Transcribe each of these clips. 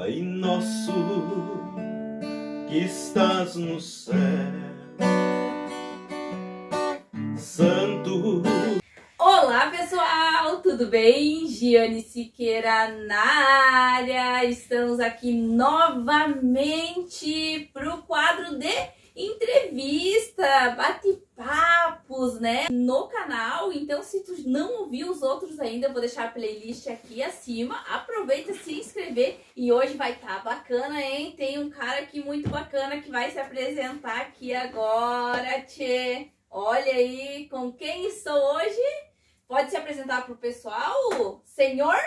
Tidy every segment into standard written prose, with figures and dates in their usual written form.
Pai nosso que estás no céu, santo. Olá pessoal, tudo bem? Giane Siqueira na área. Estamos aqui novamente para o quadro de entrevista, bate-papos, né? No canal. Então, se tu não ouviu os outros ainda, eu vou deixar a playlist aqui acima. Aproveita se inscrever e hoje vai estar bacana, hein? Tem um cara aqui muito bacana que vai se apresentar aqui agora, tchê. Olha aí com quem estou hoje. Pode se apresentar para o pessoal, senhor?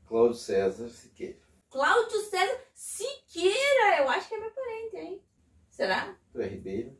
Cláudio César Siqueira. Cláudio César Siqueira, eu acho que é meu parente, hein? Será? Tu é Ribeiro?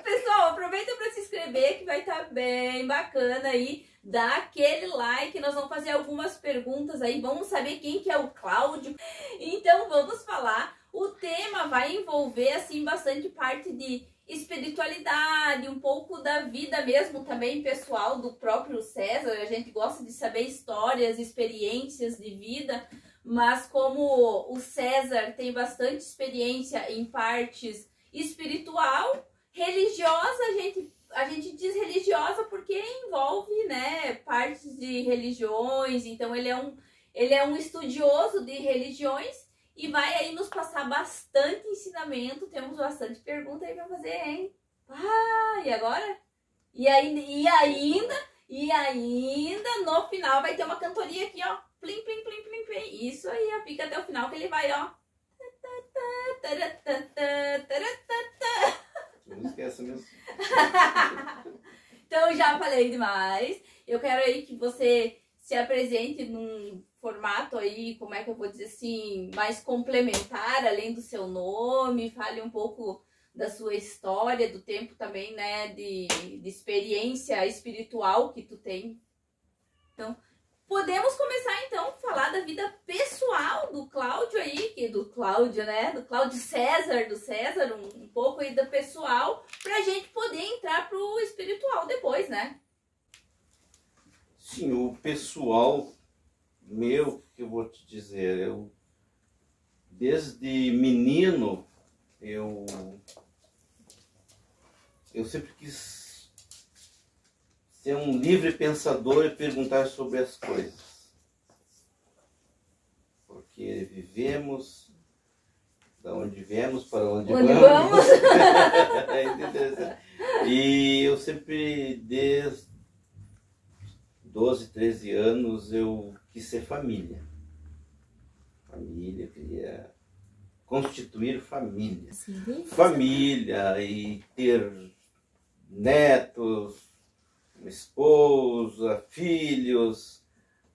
Pessoal, aproveita para se inscrever que vai estar bem bacana aí. Dá aquele like, nós vamos fazer algumas perguntas aí, vamos saber quem que é o Cláudio. Então vamos falar. O tema vai envolver assim bastante parte de espiritualidade, um pouco da vida mesmo também pessoal do próprio César. A gente gosta de saber histórias, experiências de vida, mas como o César tem bastante experiência em partes espiritual, religiosa, a gente diz religiosa porque envolve, né, partes de religiões. Então ele é um estudioso de religiões e vai aí nos passar bastante ensinamento. Temos bastante pergunta aí pra fazer, hein? E agora? E ainda no final vai ter uma cantoria aqui, ó. Plim, plim, plim, plim, plim. Isso aí, ó. Fica até o final que ele vai, ó. Não esquece mesmo. Então já falei demais. Eu quero aí que você se apresente num formato aí, como é que eu vou dizer assim, mais complementar, além do seu nome, fale um pouco da sua história, do tempo também, né, de experiência espiritual que tu tem. Então, podemos começar então a falar da vida pessoal do Cláudio aí, do Cláudio, né, do Cláudio César, um pouco aí do pessoal, pra gente poder entrar pro espiritual depois, né? Sim, o pessoal meu, que eu vou te dizer, desde menino, eu sempre quis ser um livre pensador e perguntar sobre as coisas. Porque vivemos, da onde viemos, para onde vamos. É interessante. E eu sempre, desde 12, 13 anos, eu quis ser família. Eu queria constituir família. Sim. Família e ter netos, uma esposa, filhos,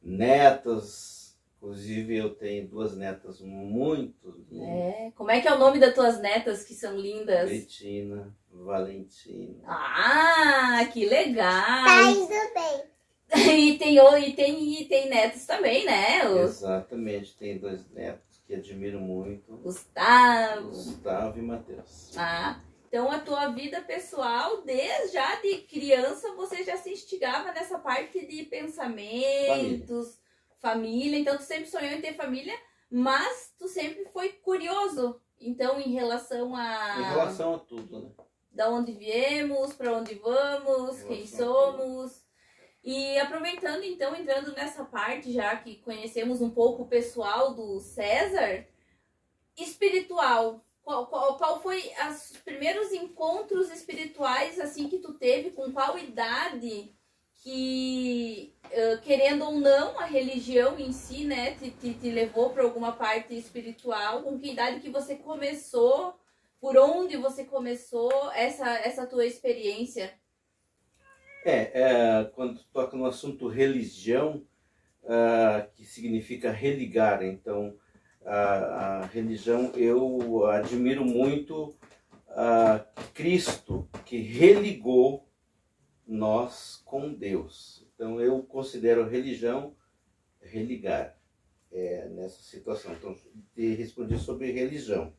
netas. Inclusive eu tenho 2 netas muito lindas. Como é que é o nome das tuas netas que são lindas? Betina, Valentina. Que legal! Tá indo bem. E tem netos também, né? Exatamente, tem 2 netos que admiro muito. Gustavo E Matheus. Então a tua vida pessoal, desde já de criança, você já se instigava nessa parte de pensamentos, família. Então tu sempre sonhou em ter família, mas tu sempre foi curioso. Então em relação a tudo, né? Da onde viemos, para onde vamos, quem somos. E aproveitando, então, entrando nessa parte, já que conhecemos um pouco o pessoal do César, espiritual, qual foi os primeiros encontros espirituais, assim, que tu teve, com qual idade que, querendo ou não, a religião em si, né, te levou para alguma parte espiritual? Com que idade que você começou, por onde você começou essa tua experiência? Quando toca no assunto religião, que significa religar, então a religião, eu admiro muito Cristo, que religou nós com Deus. Então eu considero religião religar nessa situação. Então te respondi sobre religião.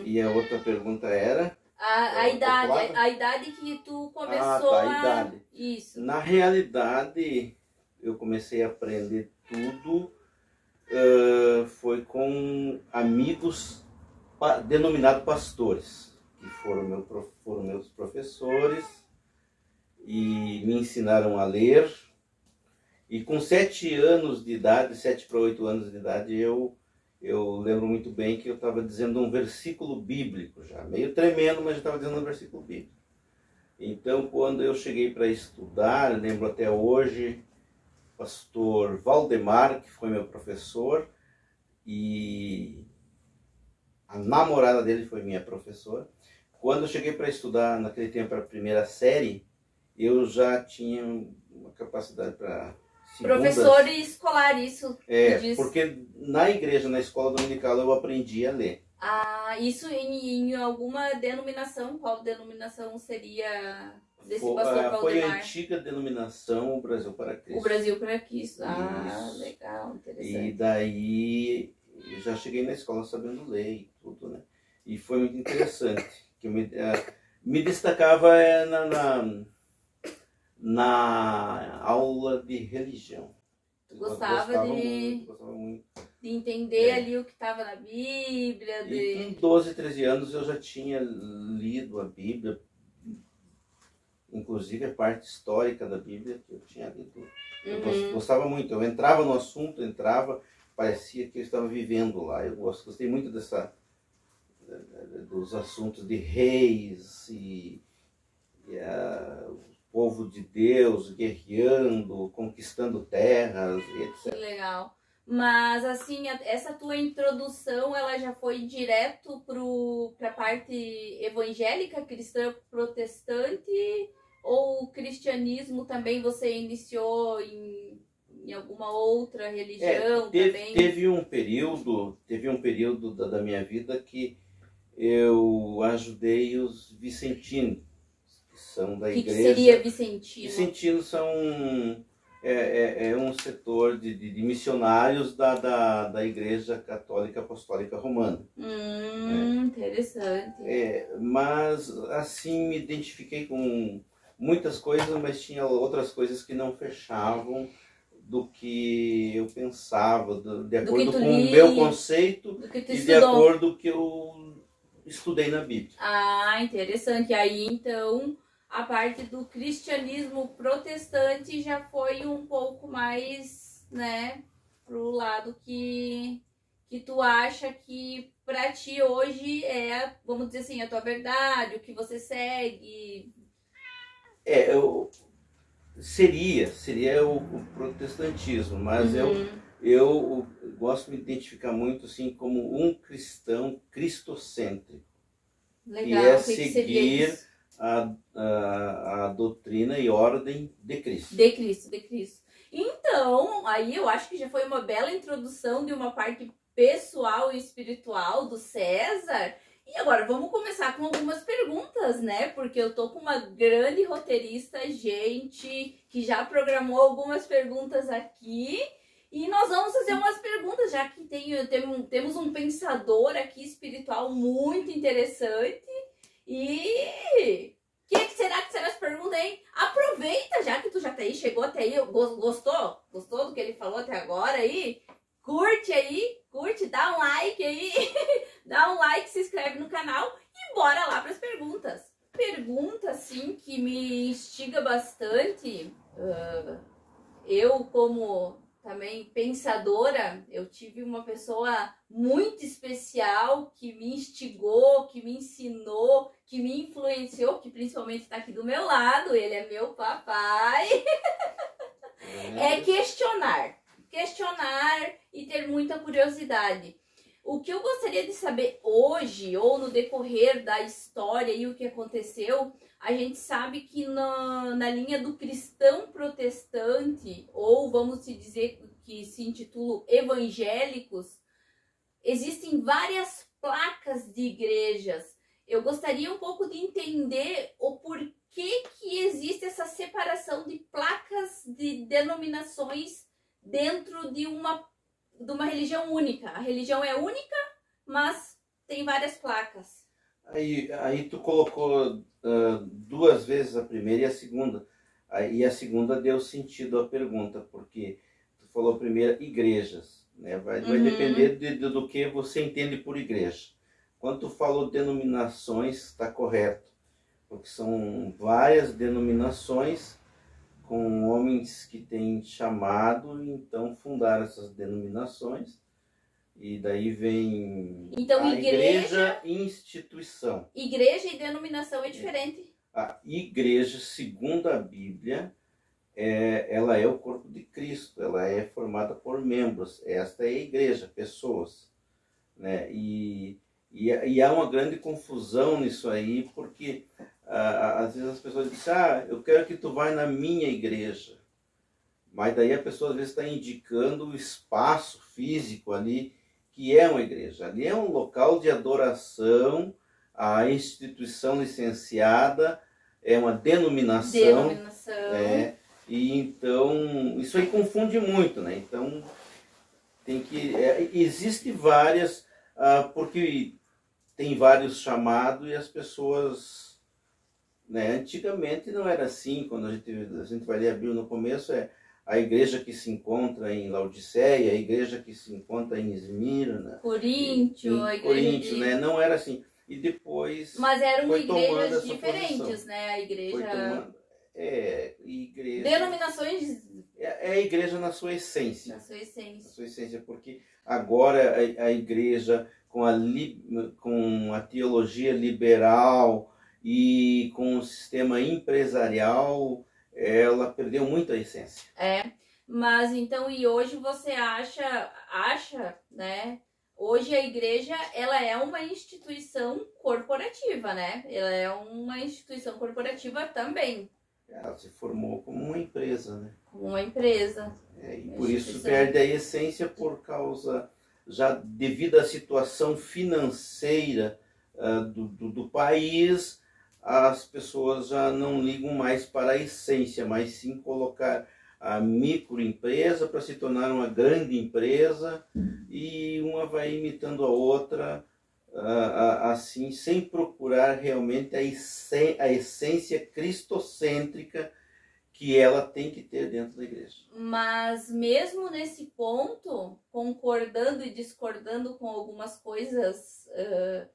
E a outra pergunta era... A idade que tu começou a idade. Isso. Na realidade, eu comecei a aprender tudo foi com amigos denominados pastores, que foram meus professores e me ensinaram a ler. E com 7 anos de idade, 7 para 8 anos de idade, eu lembro muito bem que eu estava dizendo um versículo bíblico já, meio tremendo, mas eu estava dizendo um versículo bíblico. Então, quando eu cheguei para estudar, lembro até hoje, o pastor Valdemar, que foi meu professor, e a namorada dele foi minha professora. Quando eu cheguei para estudar, naquele tempo, a primeira série, eu já tinha uma capacidade para segundas. Professor escolar, isso. Porque na igreja, na escola dominical, eu aprendi a ler. Ah, isso em alguma denominação? Qual denominação seria desse pastor Valdemar? Foi a antiga denominação, o Brasil para Cristo. O Brasil para Cristo. Ah, isso. Legal, interessante. E daí eu já cheguei na escola sabendo ler e tudo, né? E foi muito interessante. Que eu me destacava na aula de religião. Tu gostava muito. De entender ali o que estava na Bíblia. E com 12, 13 anos eu já tinha lido a Bíblia, inclusive a parte histórica da Bíblia que eu tinha lido. Eu gostava muito, eu entrava no assunto, parecia que eu estava vivendo lá. Eu gostei muito dos assuntos de reis e o povo de Deus guerreando, conquistando terras, etc. Que legal. Mas assim, essa tua introdução, ela já foi direto para a parte evangélica, cristã protestante, ou o cristianismo também você iniciou em alguma outra religião também? Teve um período da minha vida que eu ajudei os vicentinos, que são da igreja. O que seria vicentino? Vicentinos são um setor de missionários da Igreja Católica Apostólica Romana. Interessante. Mas assim me identifiquei com muitas coisas, mas tinha outras coisas que não fechavam do que eu pensava, de acordo com o meu conceito e de acordo com o que eu estudei na Bíblia. Ah, interessante. Aí então a parte do cristianismo protestante já foi um pouco mais, né, pro lado que tu acha que para ti hoje é, vamos dizer assim, a tua verdade, o que você segue. Seria o protestantismo, mas eu gosto de me identificar muito assim como um cristão cristocêntrico. Legal, que é seguir a doutrina e ordem de Cristo. De Cristo. Então, aí eu acho que já foi uma bela introdução de uma parte pessoal e espiritual do César. E agora vamos começar com algumas perguntas, né? Porque eu tô com uma grande roteirista, gente, que já programou algumas perguntas aqui. E nós vamos fazer umas perguntas, já que temos um pensador aqui espiritual muito interessante. E o que será que serão as perguntas, hein? Aproveita, já que tu já tá aí, chegou até aí, gostou? Gostou do que ele falou até agora aí? Curte, dá um like aí, dá um like, se inscreve no canal e bora lá para as perguntas. Pergunta, assim, que me instiga bastante. Eu, como também pensadora, eu tive uma pessoa muito especial que me instigou, que me ensinou, que me influenciou, que principalmente está aqui do meu lado, ele é meu papai. É questionar e ter muita curiosidade. O que eu gostaria de saber hoje, ou no decorrer da história e o que aconteceu, a gente sabe que na linha do cristão protestante, ou vamos dizer que se intitulam evangélicos, existem várias placas de igrejas. Eu gostaria um pouco de entender o porquê que existe essa separação de placas de denominações dentro de uma religião única. A religião é única, mas tem várias placas. Aí tu colocou 2 vezes a primeira e a segunda. E a segunda deu sentido à pergunta, porque tu falou primeiro igrejas, né? Vai depender do que você entende por igreja. Quando tu falou denominações, está correto, porque são várias denominações com homens que têm chamado, então fundaram essas denominações, e daí vem então, a igreja instituição. Igreja e denominação é diferente. A igreja, segundo a Bíblia, ela é o corpo de Cristo, ela é formada por membros. Esta é a igreja, pessoas, né? E há uma grande confusão nisso aí, porque às vezes as pessoas dizem, eu quero que tu vá na minha igreja. Mas daí a pessoa às vezes está indicando o espaço físico ali, que é uma igreja. Ali é um local de adoração, a instituição licenciada, é uma denominação. E então, isso aí confunde muito, né? Então, tem que... existe várias, porque tem vários chamados e as pessoas... Né? Antigamente não era assim, quando a gente vai ler a Bíblia no começo, a igreja que se encontra em Laodiceia, a igreja que se encontra em Esmirna, Coríntio, a igreja né? Não era assim. E depois mas eram foi igrejas diferentes, né? A igreja... Denominações... É a igreja na sua essência. Na sua essência. Na sua essência, porque agora a igreja com a teologia liberal e com o sistema empresarial, ela perdeu muito a essência. Mas então, e hoje você acha, né? Hoje a igreja, ela é uma instituição corporativa, né? Ela é uma instituição corporativa também. Ela se formou como uma empresa, né? Como uma empresa. E por isso perde a essência por causa, já devido à situação financeira do país, as pessoas já não ligam mais para a essência, mas sim colocar a microempresa para se tornar uma grande empresa, e uma vai imitando a outra, assim, sem procurar realmente a essência cristocêntrica que ela tem que ter dentro da igreja. Mas mesmo nesse ponto, concordando e discordando com algumas coisas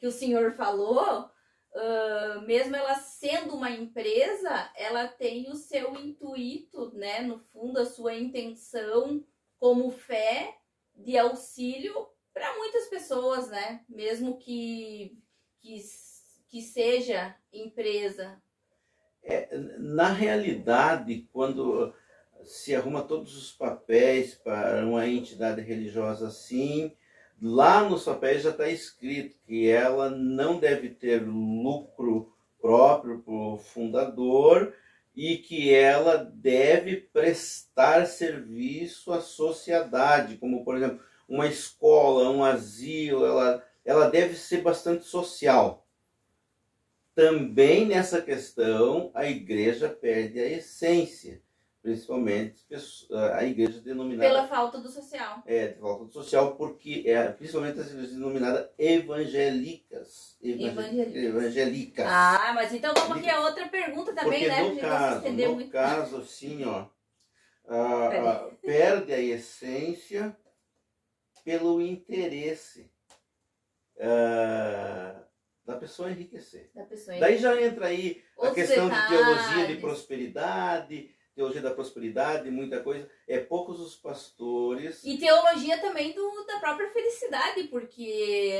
que o senhor falou, mesmo ela sendo uma empresa, ela tem o seu intuito, né, no fundo, a sua intenção como fé de auxílio para muitas pessoas, né, mesmo que seja empresa. Na realidade, quando se arruma todos os papéis para uma entidade religiosa assim, lá nos papéis já está escrito que ela não deve ter lucro próprio para o fundador e que ela deve prestar serviço à sociedade, como, por exemplo, uma escola, um asilo, ela deve ser bastante social. Também nessa questão, a igreja perde a essência. Principalmente a igreja denominada... Pela falta do social. Falta do social, porque principalmente as igrejas denominadas evangélicas. Evangélicas. Mas então vamos aqui a outra pergunta também, porque né? No caso, assim, perde a essência pelo interesse da pessoa enriquecer. Daí já entra aí a questão de teologia de prosperidade... Teologia da prosperidade, muita coisa. Poucos os pastores... E teologia também da própria felicidade, porque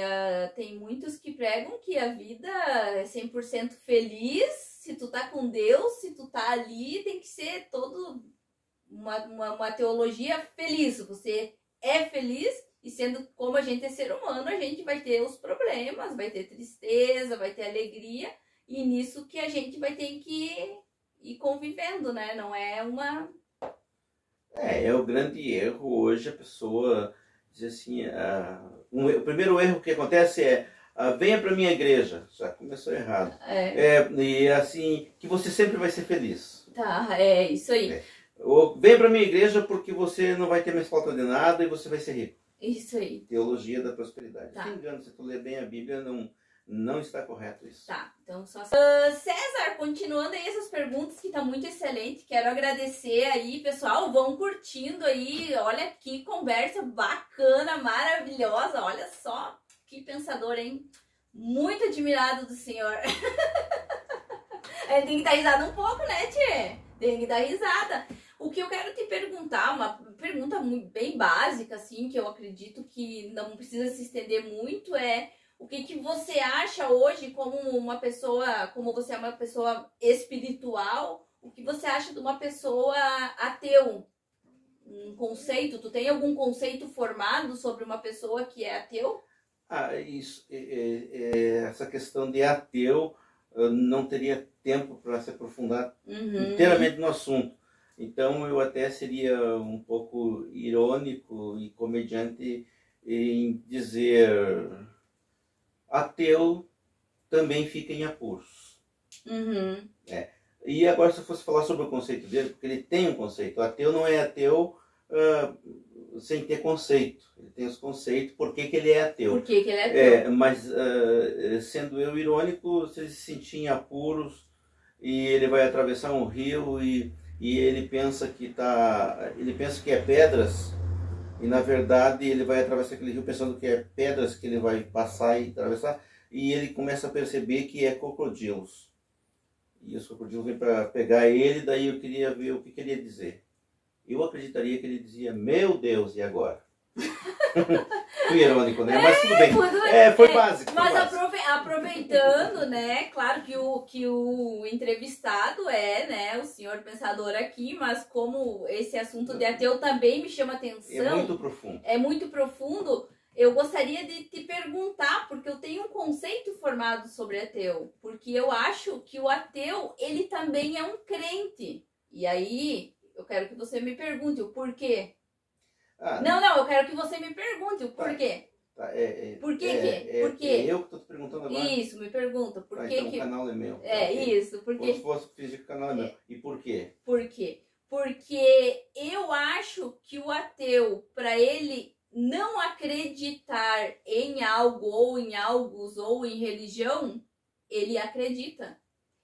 tem muitos que pregam que a vida é 100% feliz. Se tu tá com Deus, se tu tá ali, tem que ser todo uma teologia feliz. Você é feliz, e sendo como a gente é ser humano, a gente vai ter os problemas, vai ter tristeza, vai ter alegria, e nisso que a gente vai ter que... e convivendo, né? Não é uma... É o grande erro hoje, a pessoa diz assim, o primeiro erro que acontece venha para minha igreja. Já começou errado. E assim, que você sempre vai ser feliz. Isso aí. Ou venha para minha igreja porque você não vai ter mais falta de nada e você vai ser rico. Isso aí. Teologia da prosperidade. Se engano, se tu ler bem a Bíblia, Não está correto isso. Tá, então só... César, continuando aí essas perguntas que tá muito excelente, quero agradecer aí, pessoal, vão curtindo aí, olha que conversa bacana, maravilhosa, olha só, que pensador, hein? Muito admirado do senhor. Tem que dar risada um pouco, né, tchê? Tem que dar risada. O que eu quero te perguntar, uma pergunta bem básica, assim, que eu acredito que não precisa se estender muito, é... O que você acha hoje como uma pessoa, como você é uma pessoa espiritual, o que você acha de uma pessoa ateu? Um conceito, tu tem algum conceito formado sobre uma pessoa que é ateu? Isso, essa questão de ateu, eu não teria tempo para se aprofundar inteiramente no assunto. Então eu até seria um pouco irônico e comediante em dizer... Ateu também fica em apuros. E agora, se eu fosse falar sobre o conceito dele, porque ele tem um conceito. O ateu não é ateu sem ter conceito. Ele tem os conceitos, por que ele é ateu. Por que ele é ateu? Mas, sendo eu irônico, se ele se sentir em apuros e ele vai atravessar um rio e ele pensa que é pedras. E na verdade ele vai atravessar aquele rio pensando que é pedras que ele vai passar e atravessar. E ele começa a perceber que é crocodilos. E os crocodilos vêm para pegar ele, daí eu queria ver o que ele ia dizer. Eu acreditaria que ele dizia, meu Deus, e agora? Fui irônico, né? Mas tudo bem. Foi básico. Mas aproveitando, né? Claro que o entrevistado é, né, o senhor pensador aqui, mas como esse assunto de ateu também me chama atenção. É muito profundo. É muito profundo. Eu gostaria de te perguntar, porque eu tenho um conceito formado sobre ateu. Porque eu acho que o ateu, ele também é um crente. E aí, eu quero que você me pergunte o porquê. Não, eu quero que você me pergunte o porquê. Por quê? Por quê? É eu que estou te perguntando agora? Isso, me pergunta. Por que então o canal é meu. Isso, porque... Se fosse fingir que o canal é meu. E por quê? Por quê? Porque eu acho que o ateu, para ele não acreditar em algo, ou em algos, ou em religião, ele acredita.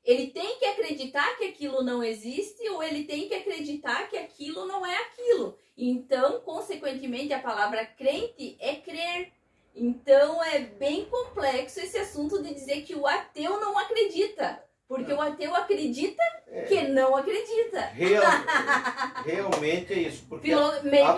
Ele tem que acreditar que aquilo não existe, ou ele tem que acreditar que aquilo não é aquilo. Então, consequentemente, a palavra crente é crer. Então, é bem complexo esse assunto de dizer que o ateu não acredita. Porque o ateu acredita que não acredita. Realmente é isso. Porque meio a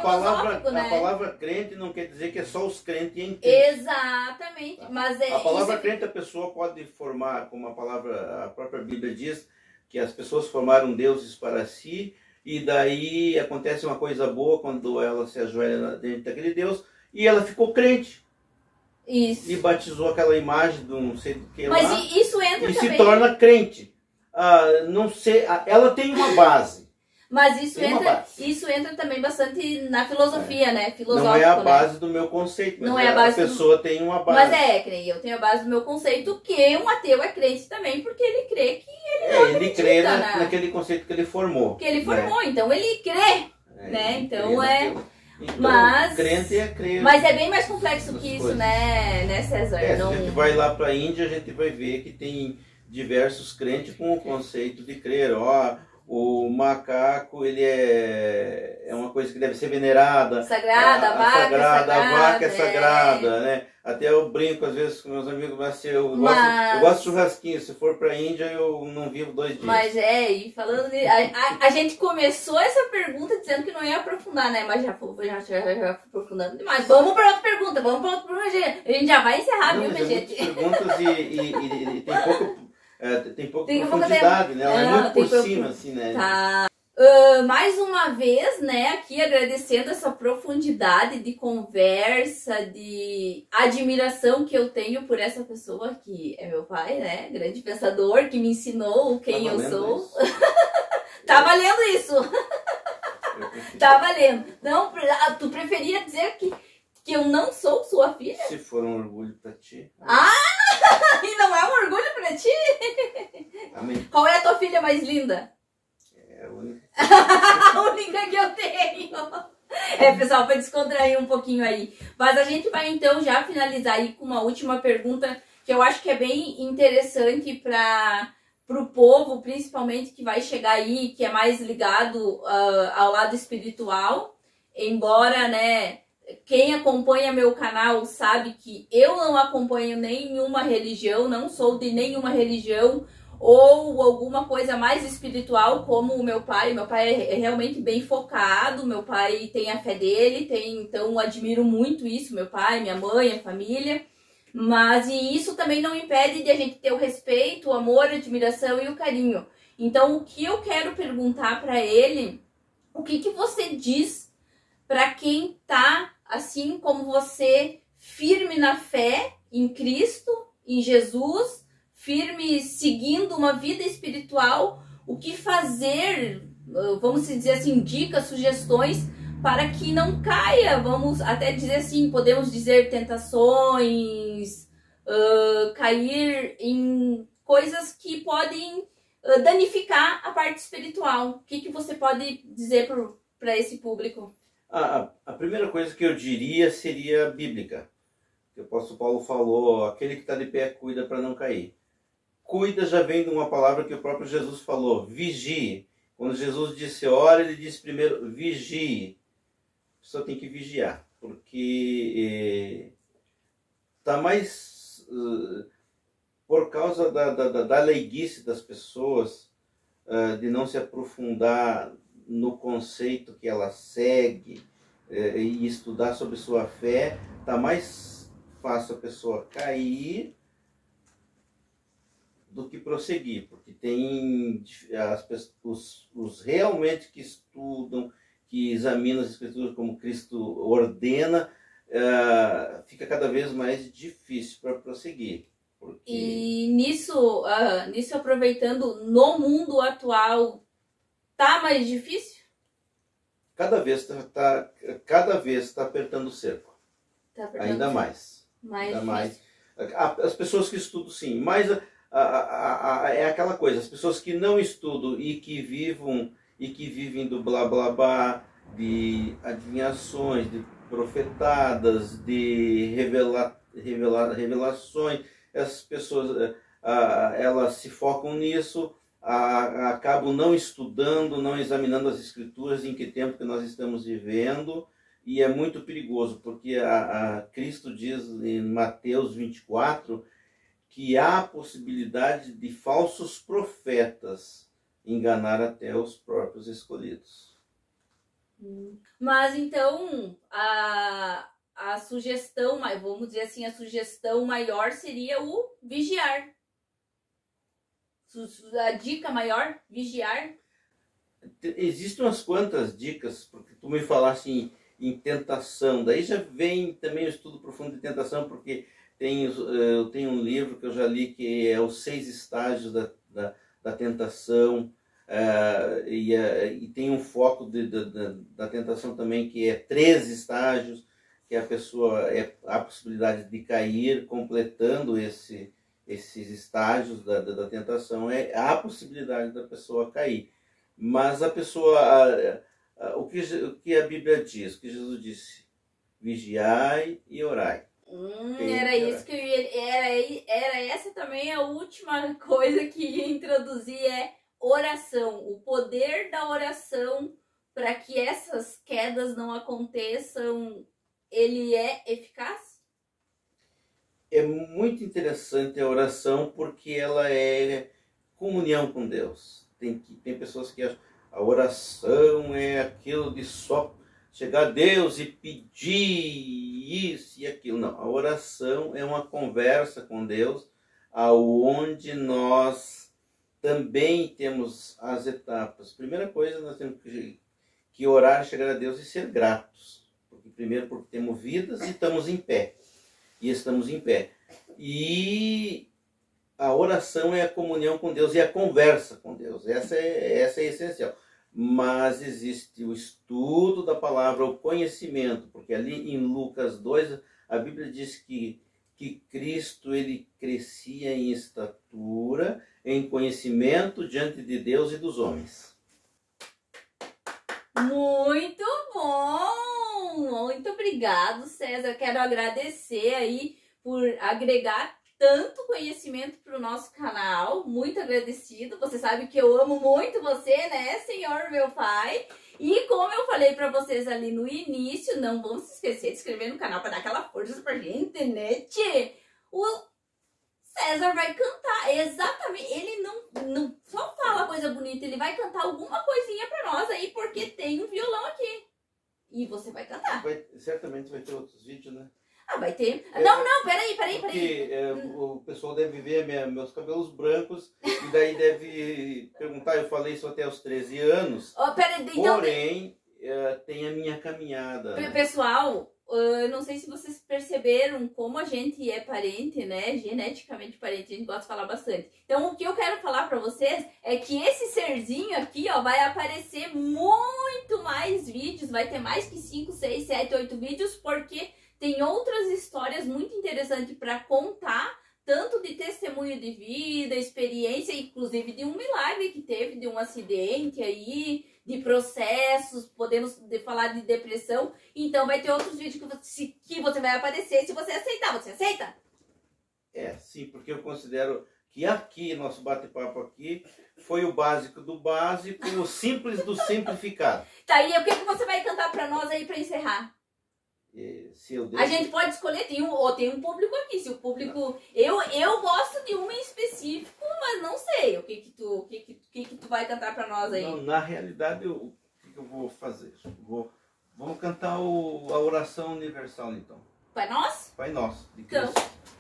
né? palavra crente não quer dizer que é só os crentes em Cristo. Exatamente. Tá? Mas a palavra crente a pessoa pode formar, como a própria Bíblia diz, que as pessoas formaram deuses para si, e daí acontece uma coisa boa quando ela se ajoelha dentro daquele Deus, e ela ficou crente. Isso. E batizou aquela imagem de um sei do que lá. Mas isso entra e também. se torna crente. Não sei, ela tem uma base. Mas isso entra também bastante na filosofia, né? Filosófico, não é a base do meu conceito, mas não é a base pessoa tem uma base. Mas creio, eu tenho a base do meu conceito que um ateu é crente também, porque ele crê que ele não acredita, crê naquele conceito que ele formou. Que ele formou, então ele crê, né? Então Então, crente é crer. Mas é bem mais complexo que isso, né, César? Se a gente vai lá para a Índia, a gente vai ver que tem diversos crentes com o conceito de crer. O macaco, ele é uma coisa que deve ser venerada. Sagrada, a vaca é sagrada, né? Até eu brinco às vezes com meus amigos, mas eu gosto de churrasquinho. Se for pra Índia, eu não vivo 2 dias. Mas e falando nisso, a gente começou essa pergunta dizendo que não ia aprofundar, né? Mas já aprofundando demais. Vamos pra outra pergunta, A gente já vai encerrar, viu, minha gente? Perguntas e tem pouca profundidade, né? Ela é muito por cima, assim, né? Tá. Mais uma vez, né, aqui agradecendo essa profundidade de conversa, de admiração que eu tenho por essa pessoa que é meu pai, né, grande pensador, que me ensinou quem eu sou. Tá valendo isso. Tá valendo. Não, tu preferia dizer que eu não sou sua filha? Se for um orgulho pra ti. E não é um orgulho pra ti? Amém. Qual é a tua filha mais linda? É a única. A única que eu tenho. Pessoal, para descontrair um pouquinho aí. Mas a gente vai então já finalizar aí com uma última pergunta que eu acho que é bem interessante para o povo, principalmente que vai chegar aí, que é mais ligado ao lado espiritual, embora, né, quem acompanha meu canal sabe que eu não acompanho nenhuma religião, não sou de nenhuma religião, ou alguma coisa mais espiritual como o meu pai. Meu pai é realmente bem focado, meu pai tem a fé dele, então eu admiro muito isso, meu pai, minha mãe, a família. Mas e isso também não impede de a gente ter o respeito, o amor, a admiração e o carinho. Então o que eu quero perguntar para ele, o que você diz para quem tá assim como você, firme na fé em Cristo, em Jesus, firme seguindo uma vida espiritual, o que fazer, vamos dizer assim, dicas, sugestões para que não caia, vamos até dizer assim, podemos dizer tentações, cair em coisas que podem danificar a parte espiritual. O que você pode dizer para esse público? A primeira coisa que eu diria seria bíblica. O apóstolo Paulo falou, aquele que está de pé cuida para não cair. Cuida já vem de uma palavra que o próprio Jesus falou, vigie. Quando Jesus disse ora, ele disse primeiro vigie. A pessoa tem que vigiar, porque está mais por causa da leiguice das pessoas, de não se aprofundar no conceito que ela segue e estudar sobre sua fé, está mais fácil a pessoa cair do que prosseguir, porque tem os realmente que estudam, que examinam as escrituras como Cristo ordena, fica cada vez mais difícil para prosseguir. Porque... E nisso aproveitando, no mundo atual, tá mais difícil? Cada vez está apertando o cerco. Tá apertando ainda o mais. Ainda mais. As pessoas que estudam, sim, mas é aquela coisa, as pessoas que não estudam e que vivem do blá blá blá, de adivinhações, de profetadas, de revelações, essas pessoas elas se focam nisso, acabam não estudando, não examinando as escrituras, em que tempo que nós estamos vivendo, e é muito perigoso, porque Cristo diz em Mateus 24 que há a possibilidade de falsos profetas enganar até os próprios escolhidos. Mas então a sugestão, vamos dizer assim, a sugestão maior seria o vigiar. A dica maior, vigiar. Existem umas quantas dicas, porque tu me falaste em tentação, daí já vem também o estudo profundo de tentação, porque eu tenho um livro que eu já li que é os 6 estágios da tentação, e tem um foco da tentação também que é 13 estágios, que a pessoa há a possibilidade de cair, completando esses estágios da tentação, há a possibilidade da pessoa cair. Mas a pessoa, o que a Bíblia diz, o que Jesus disse, vigiai e orai. Era isso que eu ia, era essa também a última coisa que ia introduzir, é oração, o poder da oração para que essas quedas não aconteçam, ele é eficaz? É muito interessante a oração porque ela é comunhão com Deus. Tem pessoas que acham a oração é aquilo de só chegar a Deus e pedir isso e aquilo. Não, a oração é uma conversa com Deus, aonde nós também temos as etapas. Primeira coisa, nós temos que orar, chegar a Deus e ser gratos. Primeiro porque temos vidas e estamos em pé. E a oração é a comunhão com Deus e a conversa com Deus. Essa é essencial. Mas existe o estudo da palavra, o conhecimento, porque ali em Lucas 2, a Bíblia diz que Cristo ele crescia em estatura, em conhecimento diante de Deus e dos homens. Muito bom! Muito obrigado, César. Quero agradecer aí por agregar tanto conhecimento para o nosso canal. Muito agradecido. Você sabe que eu amo muito você, né, Senhor meu Pai? E como eu falei para vocês ali no início, não vão se esquecer de se inscrever no canal para dar aquela força pra gente, né, tchê? O César vai cantar, exatamente, ele não só fala coisa bonita, ele vai cantar alguma coisinha pra nós aí, porque tem um violão aqui. E você vai cantar. Certamente vai ter outros vídeos, né? Ah, vai ter. Não, peraí. Porque o pessoal deve ver meus cabelos brancos e daí deve perguntar, eu falei isso até os 13 anos, porém, tem a minha caminhada. Pessoal, eu não sei se vocês perceberam como a gente é parente, né? Geneticamente parente, a gente gosta de falar bastante. Então, o que eu quero falar pra vocês é que esse serzinho aqui, ó, vai aparecer muito mais vídeos, vai ter mais que 5, 6, 7, 8 vídeos, porque tem outras histórias muito interessantes para contar, tanto de testemunho de vida, experiência, inclusive de um milagre que teve, de um acidente aí, de processos, podemos falar de depressão. Então vai ter outros vídeos que você vai aparecer se você aceitar. Você aceita? Sim, porque eu considero que aqui, nosso bate-papo aqui, foi o básico do básico, o simples do simplificado. Tá, e o que você vai cantar para nós aí para encerrar? A gente pode escolher, tem um público aqui, se o público... Eu gosto de uma em específico, mas não sei o que tu vai cantar pra nós aí. Não, na realidade, o que eu vou fazer? Vamos cantar a oração universal, então. Pai Nosso? Pai Nosso. Então,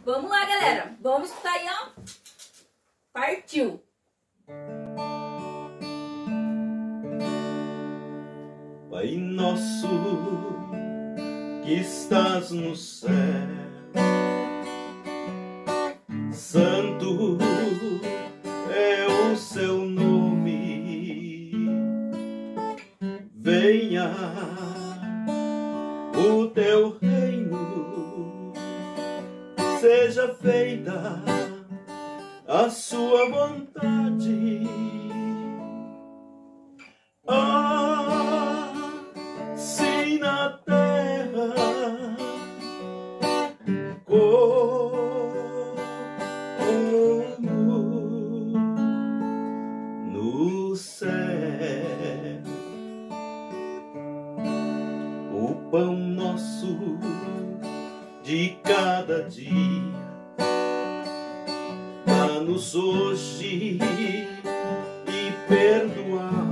vamos lá, galera. Vamos escutar aí, ó. Partiu. Pai Nosso, que estás no céu, santo é o seu nome. Venha o teu reino, seja feita a sua vontade. Assim na terra como no céu. O pão nosso de cada dia dá-nos hoje e perdoar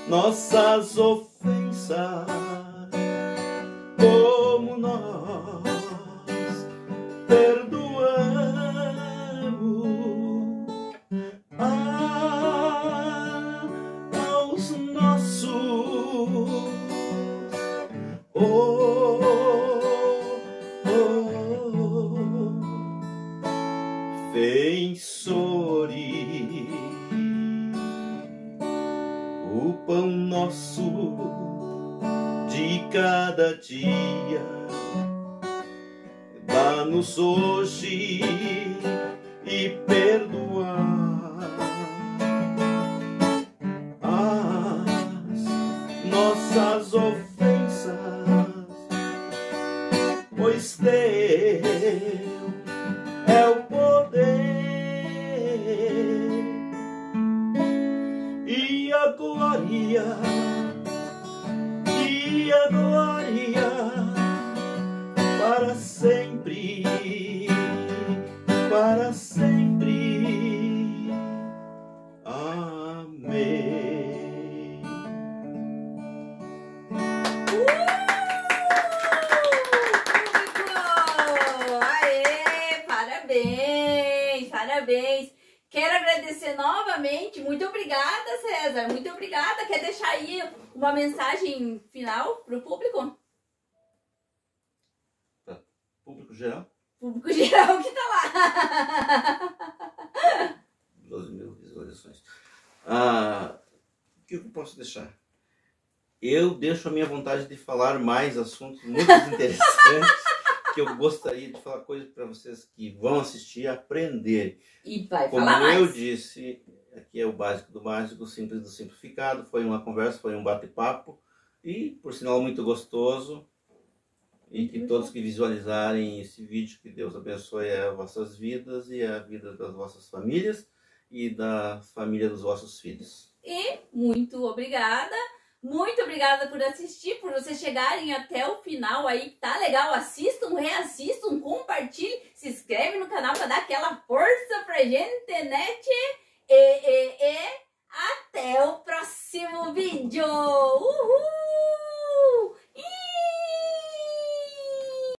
nossas ofensas, como nós perdoamos aos nossos ofensores. O pão nosso de cada dia dá-nos hoje e perdoar as nossas ofensas, pois teu é o poder e a glória, para sempre, para sempre. Amém. Aê, parabéns, parabéns. Quero agradecer novamente. Muito obrigada, César. Muito obrigada. Quer deixar aí uma mensagem final para o público? Público geral? Público geral que tá lá. 12 mil visualizações. O que eu posso deixar? Eu deixo a minha vontade de falar mais assuntos muito interessantes, que eu gostaria de falar coisas para vocês que vão assistir, aprender. E vai Como falar mais. eu disse, aqui é o básico do básico, o simples do simplificado. Foi uma conversa, foi um bate-papo e, por sinal, muito gostoso. E que todos que visualizarem esse vídeo, que Deus abençoe as vossas vidas e a vida das vossas famílias e da família dos vossos filhos. E muito obrigada por assistir, por vocês chegarem até o final aí, tá legal? Assistam, reassistam, compartilhem, se inscreve no canal para dar aquela força pra gente, né, tchê? E até o próximo vídeo! Uhul!